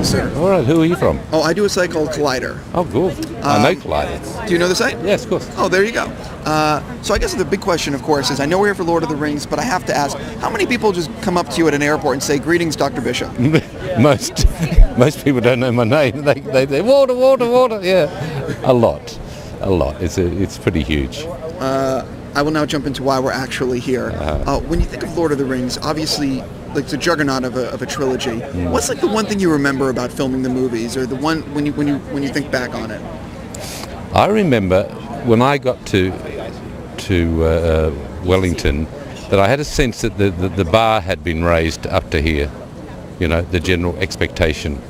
sir. All right, who are you from? Oh, I do a site called Collider. Oh, good. I know Collider. Do you know the site? Yes, of course. Oh, there you go. So I guess the big question, of course, is I know we're here for Lord of the Rings, but I have to ask, how many people just come up to you at an airport and say, "Greetings, Dr. Bishop"? Most people don't know my name. They say, water, water, water. Yeah, a lot. It's pretty huge. I will now jump into why we're actually here. When you think of Lord of the Rings, obviously, like it's a juggernaut of a trilogy. What's like the one thing you remember about filming the movies, or the one when you think back on it? I remember when I got to Wellington that I had a sense that the bar had been raised up to here, you know, the general expectation,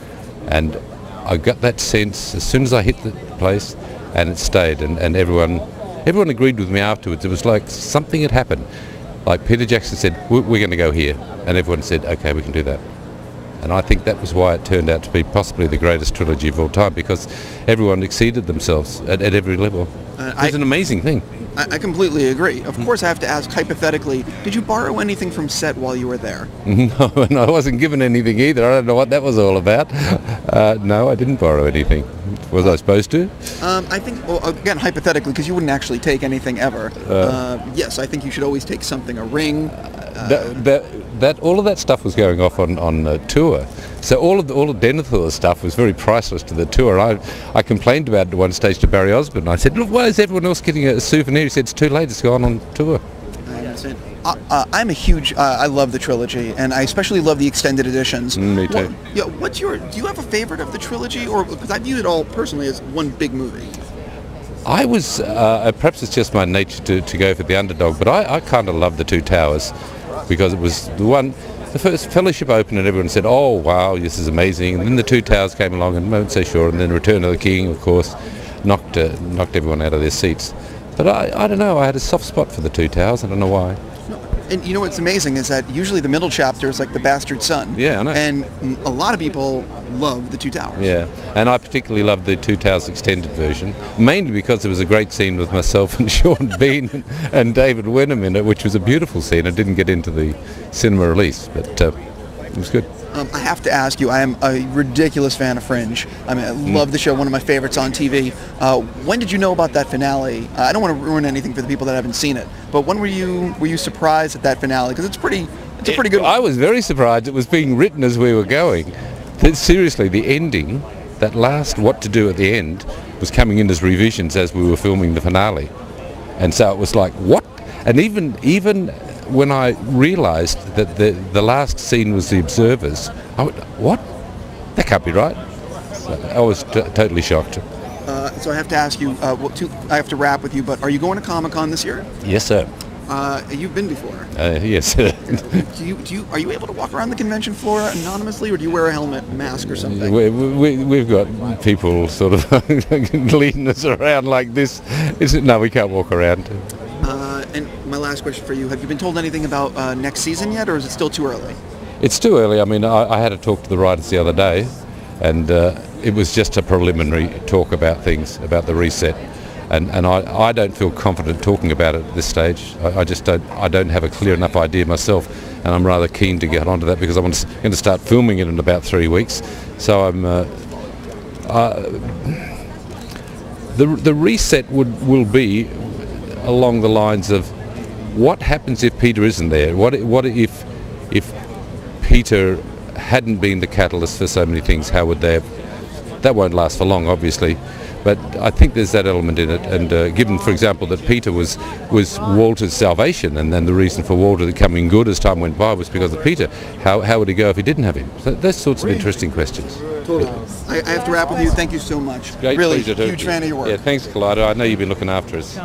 and I got that sense as soon as I hit the place, and it stayed, and everyone agreed with me afterwards. It was like something had happened. Like Peter Jackson said, we're going to go here, and everyone said, okay, we can do that. And I think that was why it turned out to be possibly the greatest trilogy of all time, because everyone exceeded themselves at every level. It was an amazing thing. I completely agree. Of course, I have to ask, hypothetically, did you borrow anything from set while you were there? No, and I wasn't given anything either. I don't know what that was all about. No, I didn't borrow anything. Was I supposed to? I think, well, again, hypothetically, because you wouldn't actually take anything ever. Yes, I think you should always take something, a ring. All of that stuff was going off on tour. So all of Denethor's stuff was very priceless to the tour. I complained about it at one stage to Barry Osborne. I said, look, why is everyone else getting a souvenir? He said, it's too late, it's gone on tour. I'm a huge, I love the trilogy, and I especially love the extended editions. Me too. Do you have a favorite of the trilogy? Or, because I view it all personally as one big movie. I was, perhaps it's just my nature to go for the underdog, but I kind of love The Two Towers, because it was the first Fellowship opened and everyone said, oh wow, this is amazing, and then The Two Towers came along and weren't so sure, and then Return of the King, of course, knocked everyone out of their seats. But I don't know, I had a soft spot for The Two Towers, I don't know why. And you know what's amazing is that usually the middle chapter is like the bastard son. Yeah, I know. And a lot of people love The Two Towers. Yeah, and I particularly loved the Two Towers extended version, mainly because there was a great scene with myself and Sean Bean and David Wenham in it, which was a beautiful scene. It didn't get into the cinema release, but it was good. I have to ask you, I am a ridiculous fan of Fringe. I mean, I love the show, one of my favorites on TV. When did you know about that finale? I don't want to ruin anything for the people that haven't seen it, but when were you surprised at that finale? Because it's a pretty good one. I was very surprised. It was being written as we were going. Seriously, the ending, that last what to do at the end, was coming in as revisions as we were filming the finale. And so it was like, what? And even when I realised that the last scene was the observers, I went, what? That can't be right. So I was totally shocked. So I have to ask you, I have to wrap with you, but are you going to Comic-Con this year? Yes, sir. You've been before. Yes. Are you able to walk around the convention floor anonymously, or do you wear a helmet, mask, or something? We've got people sort of leading us around like this. No, we can't walk around. And my last question for you, have you been told anything about next season yet, or is it still too early? It's too early. I mean, I had a talk to the writers the other day, and it was just a preliminary talk about things, about the reset. And I don't feel confident talking about it at this stage. I don't have a clear enough idea myself, and I'm rather keen to get onto that because I'm going to start filming it in about 3 weeks. So the reset will be along the lines of what happens if Peter isn't there? What if Peter hadn't been the catalyst for so many things? How would they have? That won't last for long, obviously. But I think there's that element in it, and given, for example, that Peter was Walter's salvation, and then the reason for Walter becoming good as time went by was because of Peter, how would he go if he didn't have him? So those sorts of interesting questions. Totally. I have to wrap with you. Thank you so much. Great really pleasure. Huge fan of your work. Yeah, thanks, Collider. I know you've been looking after us.